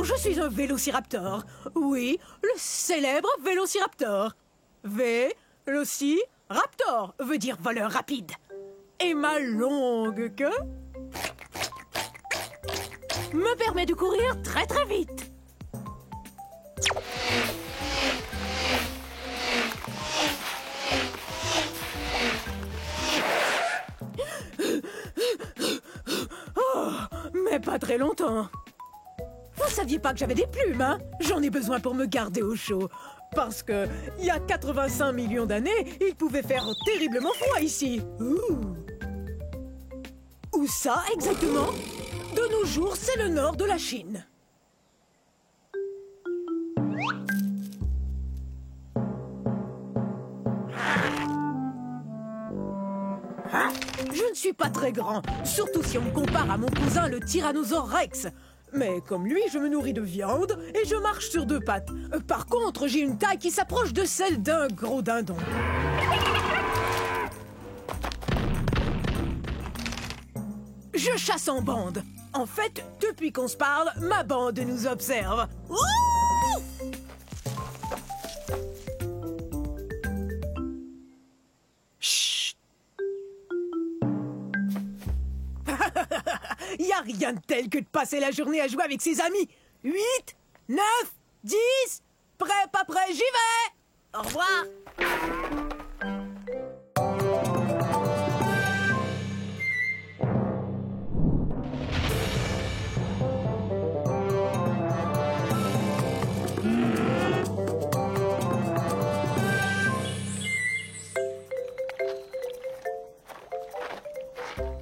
Non, je suis un vélociraptor. Oui, le célèbre vélociraptor. Vélociraptor veut dire voleur rapide. Et ma longue queue me permet de courir très très vite. Oh, mais pas très longtemps. Vous saviez pas que j'avais des plumes, hein? J'en ai besoin pour me garder au chaud. Parce que, il y a 85 millions d'années, il pouvait faire terriblement froid ici. Où ça, exactement? De nos jours, c'est le nord de la Chine. Je ne suis pas très grand, surtout si on me compare à mon cousin le Tyrannosaure Rex. Mais comme lui, je me nourris de viande et je marche sur deux pattes. Par contre, j'ai une taille qui s'approche de celle d'un gros dindon. Je chasse en bande. En fait, depuis qu'on se parle, ma bande nous observe. Ouh! Chut! Y a rien de tel que de passer la journée à jouer avec ses amis. 8, 9, 10, prêt, pas prêt, j'y vais! Au revoir!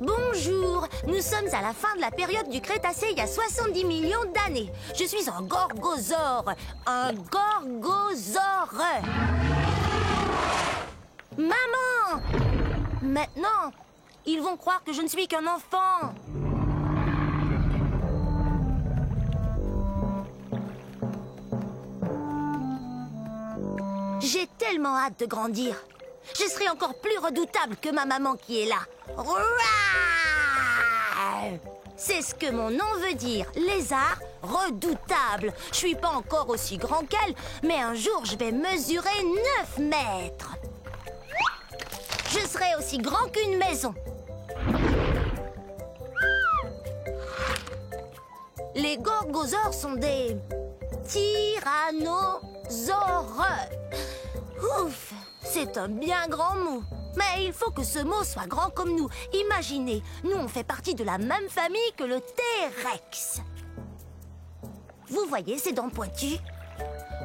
Bonjour, nous sommes à la fin de la période du Crétacé il y a 70 millions d'années. Je suis un gorgosaure. Un gorgosaure. Maman! Maintenant, ils vont croire que je ne suis qu'un enfant. J'ai tellement hâte de grandir. Je serai encore plus redoutable que ma maman qui est là. C'est ce que mon nom veut dire, lézard redoutable. Je suis pas encore aussi grand qu'elle, mais un jour je vais mesurer 9 mètres. Je serai aussi grand qu'une maison. Les gorgosaures sont des tyrannosaures. Ouf, c'est un bien grand mot. Mais il faut que ce mot soit grand comme nous. Imaginez, nous on fait partie de la même famille que le T-Rex. Vous voyez ces dents pointues?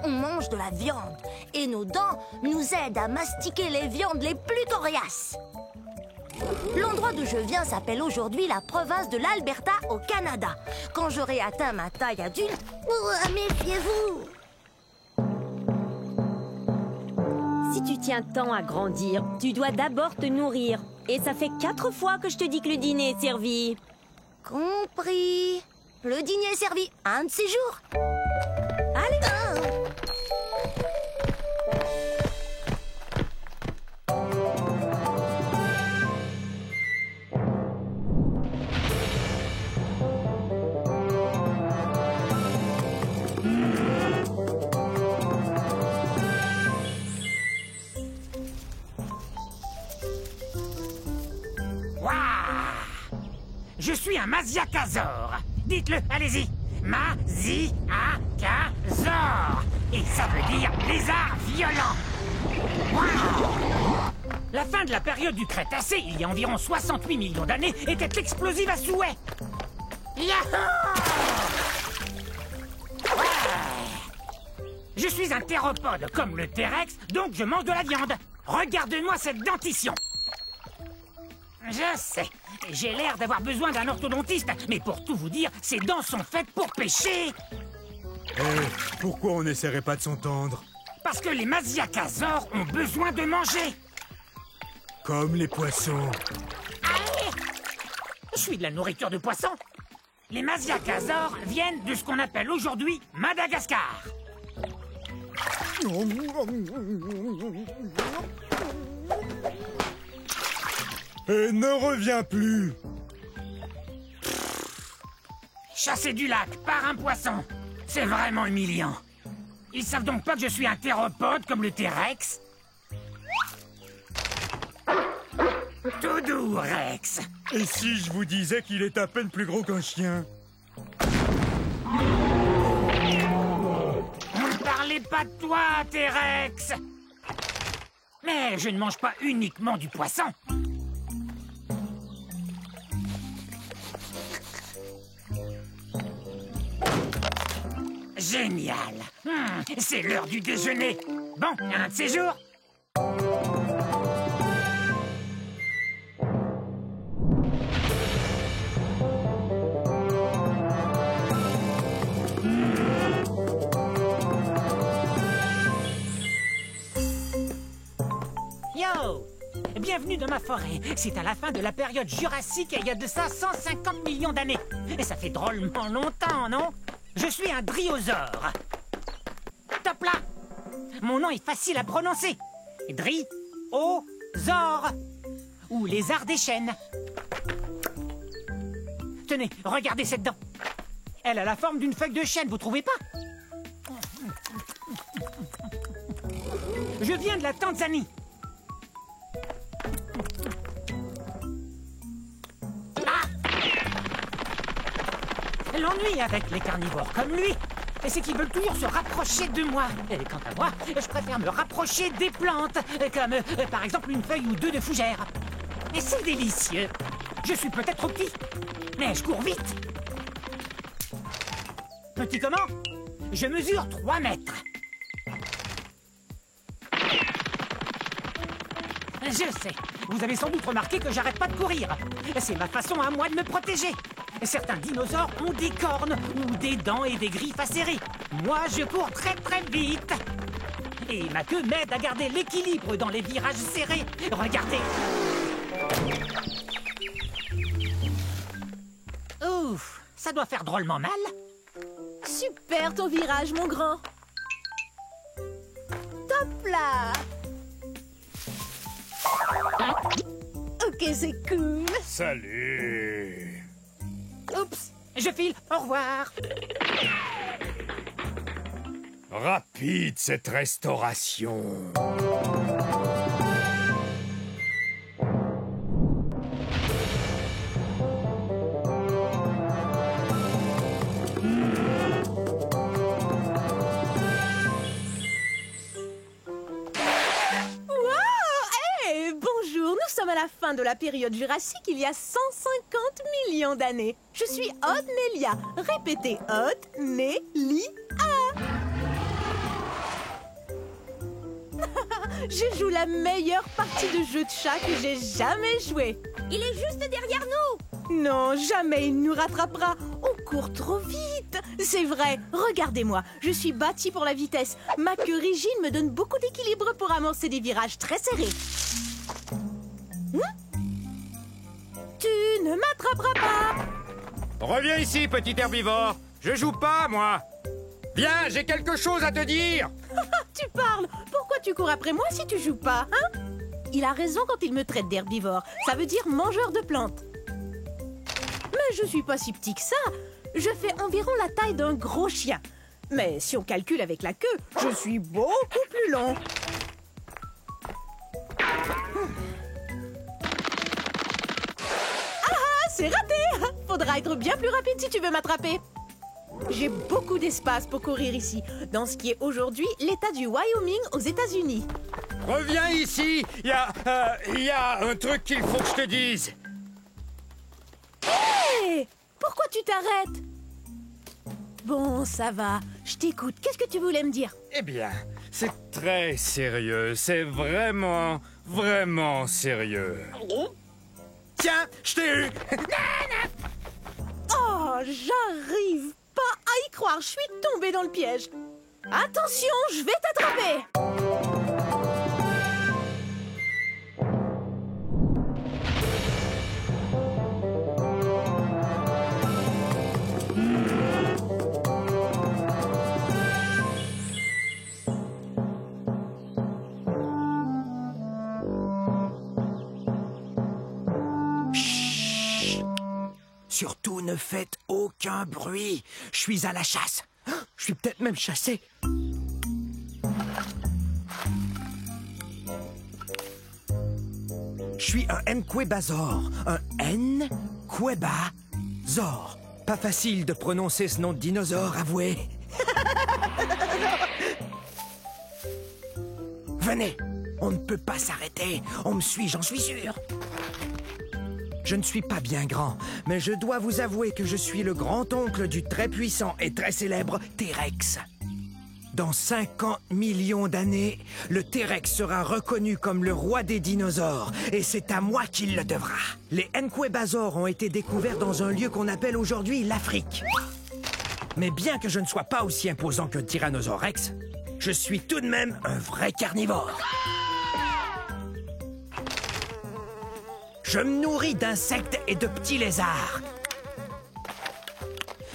On mange de la viande et nos dents nous aident à mastiquer les viandes les plus coriaces. L'endroit d'où je viens s'appelle aujourd'hui la province de l'Alberta au Canada. Quand j'aurai atteint ma taille adulte, méfiez-vous! Si tu tiens tant à grandir, tu dois d'abord te nourrir. Et ça fait 4 fois que je te dis que le dîner est servi. Compris. Le dîner est servi un de ces jours. Allez. Je suis un Masiakasaure. Dites-le, allez-y. Masiakasaure. Et ça veut dire lézard violent. Wow. La fin de la période du Crétacé, il y a environ 68 millions d'années, était explosive à souhait. Yahoo! Ouais. Je suis un théropode comme le T-Rex, donc je mange de la viande. Regarde-moi cette dentition. Je sais, j'ai l'air d'avoir besoin d'un orthodontiste, mais pour tout vous dire, ces dents sont faites pour pêcher. Pourquoi on n'essaierait pas de s'entendre? Parce que les Masiakasaures ont besoin de manger. Comme les poissons. Allez! Je suis de la nourriture de poisson. Les Masiakasaures viennent de ce qu'on appelle aujourd'hui Madagascar. Et ne reviens plus. Chassé du lac par un poisson. C'est vraiment humiliant. Ils savent donc pas que je suis un théropode comme le T-Rex? Tout doux, Rex. Et si je vous disais qu'il est à peine plus gros qu'un chien? On ne parlait pas de toi, T-Rex. Mais je ne mange pas uniquement du poisson. Génial. C'est l'heure du déjeuner. Bon, un de ces jours. Yo! Bienvenue dans ma forêt. C'est à la fin de la période jurassique et il y a de ça 150 millions d'années. Et ça fait drôlement longtemps, non? Je suis un dryosaure. Top là! Mon nom est facile à prononcer. Dri-o-zore. Ou lézard des chênes. Tenez, regardez cette dent. Elle a la forme d'une feuille de chêne, vous trouvez pas? Je viens de la Tanzanie. L'ennui avec les carnivores comme lui, c'est qu'ils veulent toujours se rapprocher de moi. Et quant à moi, je préfère me rapprocher des plantes, comme par exemple une feuille ou deux de fougère. Et c'est délicieux. Je suis peut-être trop petit, mais je cours vite. Petit comment? Je mesure 3 mètres. Je sais, vous avez sans doute remarqué que j'arrête pas de courir. C'est ma façon à moi de me protéger. Certains dinosaures ont des cornes ou des dents et des griffes acérées. Moi, je cours très très vite. Et ma queue m'aide à garder l'équilibre dans les virages serrés. Regardez. Ouf, ça doit faire drôlement mal. Super ton virage, mon grand. Top là. Ok, c'est cool. Salut. Oups, je file, au revoir. Rapide cette restauration. À la fin de la période jurassique, il y a 150 millions d'années. Je suis Odnelia. Répétez Odnelia. Je joue la meilleure partie de jeu de chat que j'ai jamais joué. Il est juste derrière nous. Non, jamais il nous rattrapera. On court trop vite. C'est vrai, regardez-moi. Je suis bâtie pour la vitesse. Ma queue rigide me donne beaucoup d'équilibre pour amorcer des virages très serrés. Tu ne m'attraperas pas. Reviens ici, petit herbivore. Je joue pas, moi. Viens, j'ai quelque chose à te dire. Tu parles. Pourquoi tu cours après moi si tu joues pas, hein? Il a raison quand il me traite d'herbivore. Ça veut dire mangeur de plantes. Mais je suis pas si petit que ça. Je fais environ la taille d'un gros chien. Mais si on calcule avec la queue, je suis beaucoup plus long. C'est raté! Faudra être bien plus rapide si tu veux m'attraper. J'ai beaucoup d'espace pour courir ici, dans ce qui est aujourd'hui l'État du Wyoming aux États-Unis. Reviens ici. Il y a un truc qu'il faut que je te dise. Hé! Pourquoi tu t'arrêtes? Bon, ça va. Je t'écoute. Qu'est-ce que tu voulais me dire? Eh bien, c'est très sérieux. C'est vraiment, vraiment sérieux. Tiens, je t'ai eu. Oh, j'arrive pas à y croire. Je suis tombée dans le piège. Attention, je vais t'attraper. Surtout ne faites aucun bruit. Je suis à la chasse. Je suis peut-être même chassé. Je suis un Nquebazor. Un Nquebazor. Pas facile de prononcer ce nom de dinosaure, avouez. Venez, on ne peut pas s'arrêter. On me suit, j'en suis sûr. Je ne suis pas bien grand, mais je dois vous avouer que je suis le grand-oncle du très puissant et très célèbre T-Rex. Dans 50 millions d'années, le T-Rex sera reconnu comme le roi des dinosaures, et c'est à moi qu'il le devra. Les Nquebazors ont été découverts dans un lieu qu'on appelle aujourd'hui l'Afrique. Mais bien que je ne sois pas aussi imposant qu'un Tyrannosaure Rex, je suis tout de même un vrai carnivore. Je me nourris d'insectes et de petits lézards.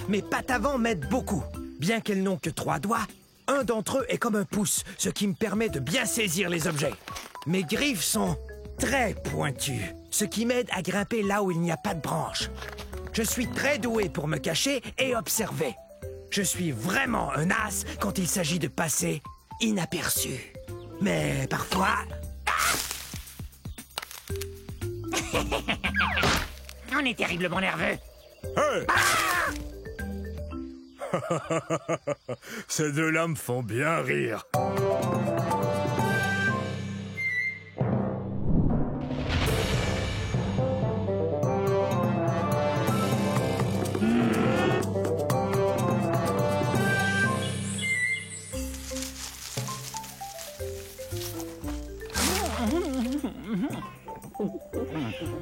Mes pattes avant m'aident beaucoup. Bien qu'elles n'ont que 3 doigts, un d'entre eux est comme un pouce, ce qui me permet de bien saisir les objets. Mes griffes sont très pointues, ce qui m'aide à grimper là où il n'y a pas de branches. Je suis très doué pour me cacher et observer. Je suis vraiment un as quand il s'agit de passer inaperçu. Mais parfois... On est terriblement nerveux. Hey! Ces deux-là me font bien rire.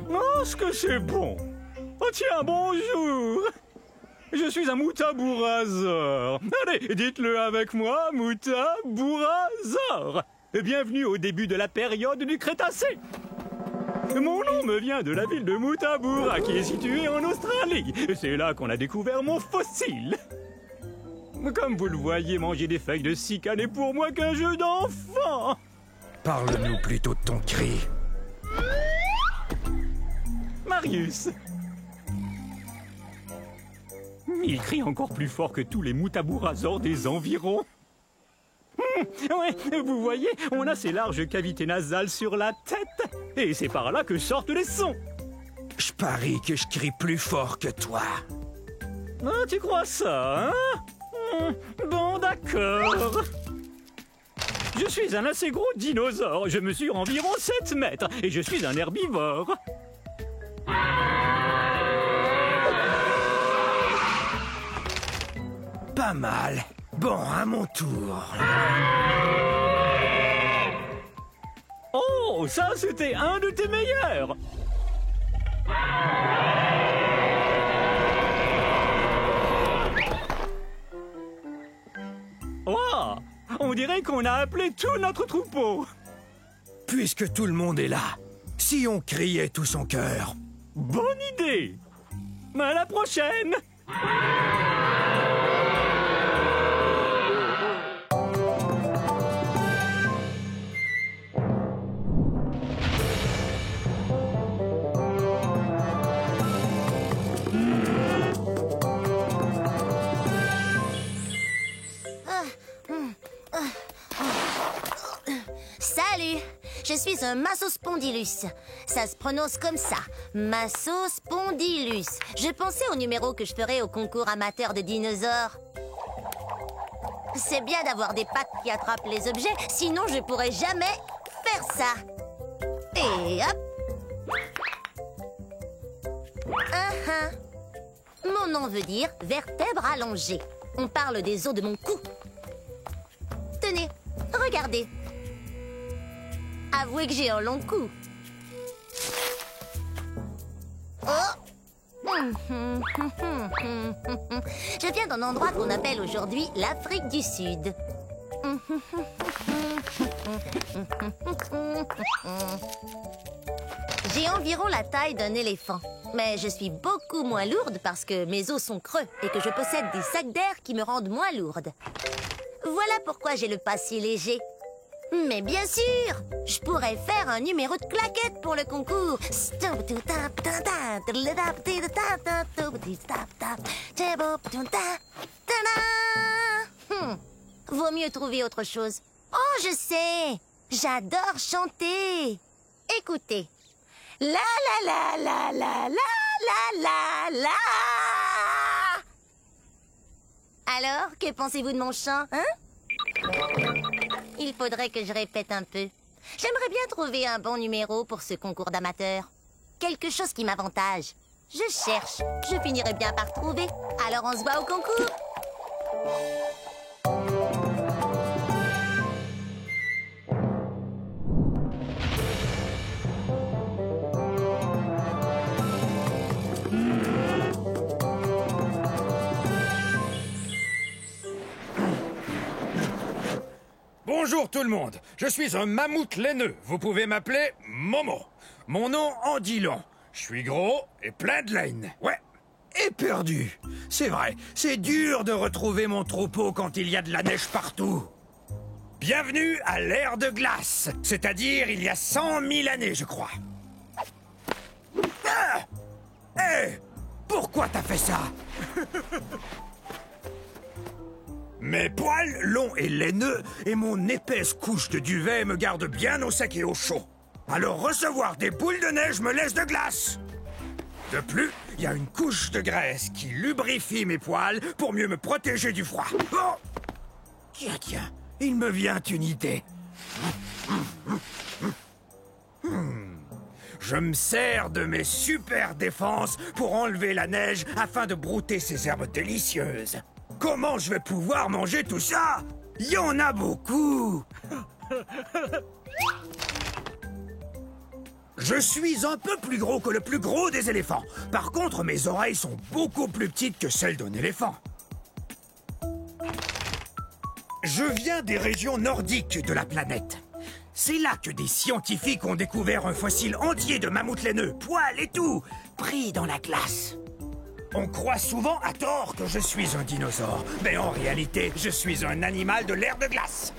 Oh, ce que c'est bon! Oh tiens, bonjour! Je suis un Muttaburrasor. Allez, dites-le avec moi, Muttaburrasor. Bienvenue au début de la période du Crétacé. Mon nom me vient de la ville de Muttaburra, qui est située en Australie. C'est là qu'on a découvert mon fossile. Comme vous le voyez, manger des feuilles de cycas n'est pour moi qu'un jeu d'enfant. Parle-nous plutôt de ton cri. Marius. Il crie encore plus fort que tous les Muttaburrasors des environs. Ouais, vous voyez, on a ces larges cavités nasales sur la tête. Et c'est par là que sortent les sons. Je parie que je crie plus fort que toi. Ah, tu crois ça, hein? Bon, d'accord. Je suis un assez gros dinosaure. Je mesure environ 7 mètres. Et je suis un herbivore. Pas mal. Bon, à mon tour. Oh, ça, c'était un de tes meilleurs. Oh, on dirait qu'on a appelé tout notre troupeau. Puisque tout le monde est là, si on criait tout son cœur. Bonne idée. À la prochaine. Salut, je suis un Massospondylus. Ça se prononce comme ça, Massospondylus. Je pensais au numéro que je ferais au concours amateur de dinosaures. C'est bien d'avoir des pattes qui attrapent les objets, sinon je pourrais jamais faire ça. Et hop. Mon nom veut dire vertèbre allongée. On parle des os de mon cou. Tenez, regardez. Avouez que j'ai un long cou. Oh! Je viens d'un endroit qu'on appelle aujourd'hui l'Afrique du Sud. J'ai environ la taille d'un éléphant. Mais je suis beaucoup moins lourde parce que mes os sont creux et que je possède des sacs d'air qui me rendent moins lourde. Voilà pourquoi j'ai le pas si léger. Mais bien sûr, je pourrais faire un numéro de claquette pour le concours. Vaut mieux trouver autre chose. Oh, je sais. J'adore chanter. Écoutez. La la la la la la la la la. Alors, que pensez-vous de mon chant, hein? Il faudrait que je répète un peu. J'aimerais bien trouver un bon numéro pour ce concours d'amateurs. Quelque chose qui m'avantage. Je cherche. Je finirai bien par trouver. Alors on se voit au concours. Bonjour tout le monde, je suis un mammouth laineux. Vous pouvez m'appeler Momo. Mon nom en dit long. Je suis gros et plein de laine. Ouais. Et perdu. C'est vrai, c'est dur de retrouver mon troupeau quand il y a de la neige partout. Bienvenue à l'ère de glace, c'est-à-dire il y a 100 000 années, je crois. Ah! Hé! Pourquoi t'as fait ça? Mes poils longs et laineux et mon épaisse couche de duvet me gardent bien au sec et au chaud. Alors recevoir des boules de neige me laisse de glace. De plus, il y a une couche de graisse qui lubrifie mes poils pour mieux me protéger du froid. Oh! Tiens, il me vient une idée. Je me sers de mes super défenses pour enlever la neige afin de brouter ces herbes délicieuses. Comment je vais pouvoir manger tout ça? Il y en a beaucoup. Je suis un peu plus gros que le plus gros des éléphants. Par contre, mes oreilles sont beaucoup plus petites que celles d'un éléphant. Je viens des régions nordiques de la planète. C'est là que des scientifiques ont découvert un fossile entier de mammouth laineux, poils et tout, pris dans la glace. On croit souvent à tort que je suis un dinosaure, mais en réalité, je suis un animal de l'ère de glace.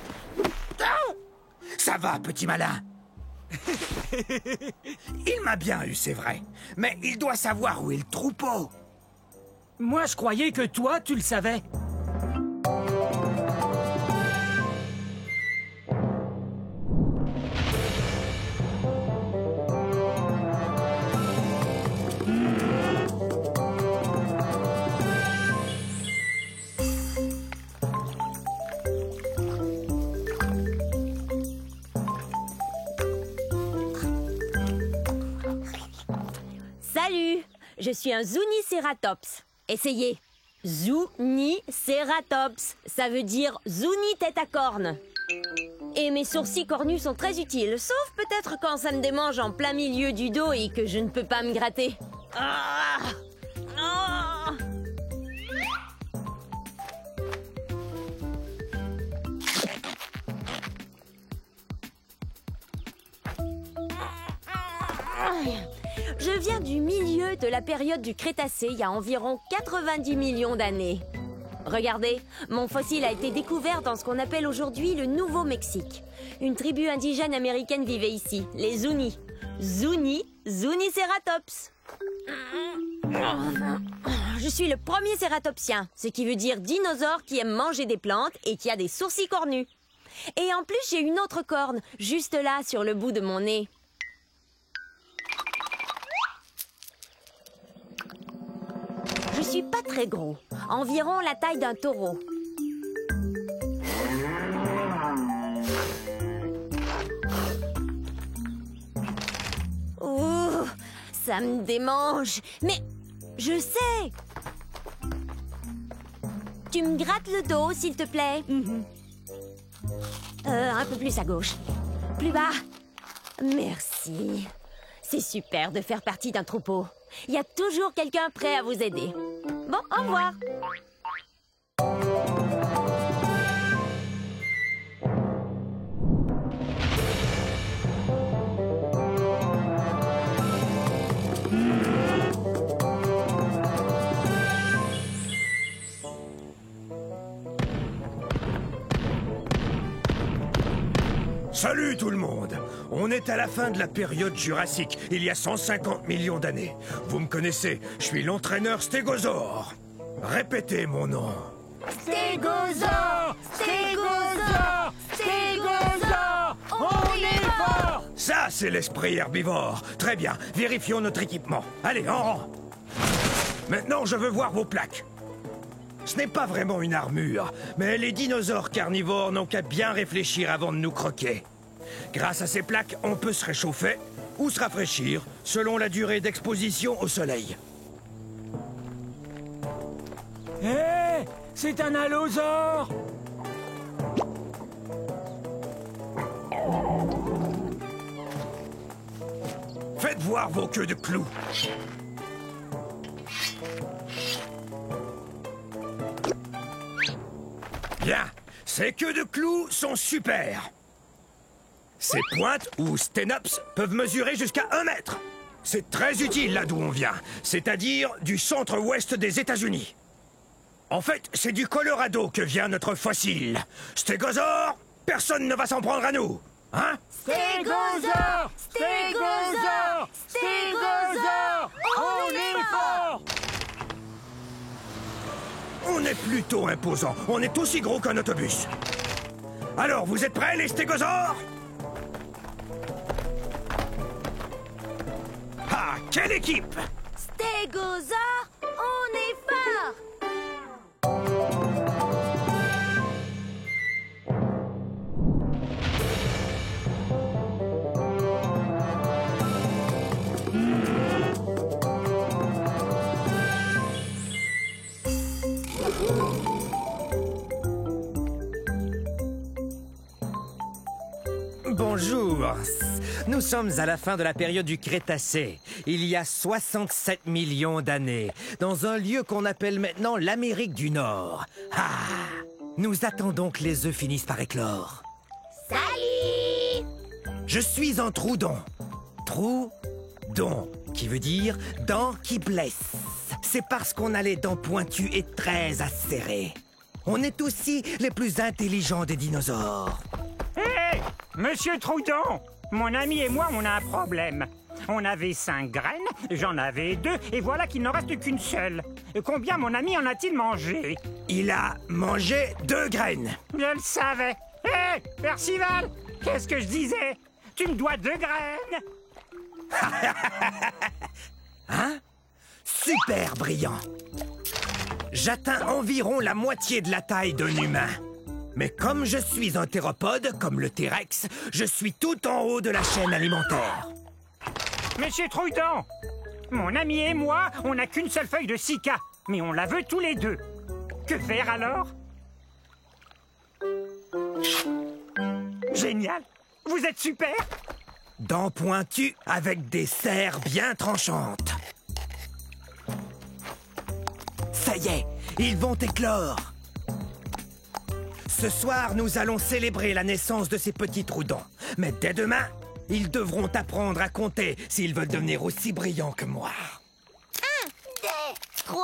Ah! Ça va, petit malin? Il m'a bien eu, c'est vrai, mais il doit savoir où est le troupeau. Moi, je croyais que toi, tu le savais. Salut, je suis un Zuniceratops. Essayez. Zuniceratops, ça veut dire Zuni tête à cornes. Et mes sourcils cornus sont très utiles, sauf peut-être quand ça me démange en plein milieu du dos et que je ne peux pas me gratter. Ah! Ah! Je viens du milieu de la période du Crétacé, il y a environ 90 millions d'années. Regardez, mon fossile a été découvert dans ce qu'on appelle aujourd'hui le Nouveau-Mexique. Une tribu indigène américaine vivait ici, les Zuni. Zuniceratops. Je suis le premier cératopsien, ce qui veut dire dinosaure qui aime manger des plantes et qui a des sourcils cornus. Et en plus, j'ai une autre corne, juste là, sur le bout de mon nez. Je suis pas très gros, environ la taille d'un taureau. Ouh, ça me démange. Mais je sais. Tu me grattes le dos, s'il te plaît. Un peu plus à gauche. Plus bas. Merci. C'est super de faire partie d'un troupeau. Il y a toujours quelqu'un prêt à vous aider. Bon, au revoir. Salut tout le monde! On est à la fin de la période jurassique, il y a 150 millions d'années. Vous me connaissez, je suis l'entraîneur stégosaure. Répétez mon nom. Stégosaure! Stégosaure! Stégosaure! On est fort! Ça, c'est l'esprit herbivore. Très bien, vérifions notre équipement. Allez, en rang. Maintenant, je veux voir vos plaques. Ce n'est pas vraiment une armure, mais les dinosaures carnivores n'ont qu'à bien réfléchir avant de nous croquer. Grâce à ces plaques, on peut se réchauffer ou se rafraîchir selon la durée d'exposition au soleil. Hé, c'est un allosaure! Faites voir vos queues de clous. Bien, ces queues de clous sont super. Ces pointes, ou sténops, peuvent mesurer jusqu'à 1 mètre. C'est très utile là d'où on vient, c'est-à-dire du centre-ouest des États-Unis. En fait, c'est du Colorado que vient notre fossile. Stégosaure, personne ne va s'en prendre à nous. Hein? Stégosaure! Stégosaure! Stégosaure! On est fort! On est plutôt imposant. On est aussi gros qu'un autobus. Alors, vous êtes prêts, les stégosaures? Ah, quelle équipe! Stégosaure, on est fort! Bonjour. Nous sommes à la fin de la période du Crétacé, il y a 67 millions d'années, dans un lieu qu'on appelle maintenant l'Amérique du Nord. Ah! Nous attendons que les œufs finissent par éclore. Salut! Je suis un Troudon. Troudon, qui veut dire dents qui blessent. C'est parce qu'on a les dents pointues et très acérées. On est aussi les plus intelligents des dinosaures. Hé, Monsieur Troudon, mon ami et moi, on a un problème. On avait 5 graines, j'en avais 2, et voilà qu'il n'en reste qu'une seule. Combien mon ami en a-t-il mangé? Il a mangé 2 graines. Je le savais. Hé, Percival, qu'est-ce que je disais? Tu me dois 2 graines. Hein? Super brillant. J'atteins environ la moitié de la taille d'un humain. Mais comme je suis un théropode, comme le T-Rex, je suis tout en haut de la chaîne alimentaire. Monsieur Troudon, mon ami et moi, on n'a qu'une seule feuille de cica, mais on la veut tous les deux. Que faire alors? Génial. Vous êtes super. Dents pointues avec des serres bien tranchantes. Ça y est, ils vont éclore. Ce soir, nous allons célébrer la naissance de ces petits Troudons. Mais dès demain, ils devront apprendre à compter s'ils veulent devenir aussi brillants que moi. 1, 2, 3,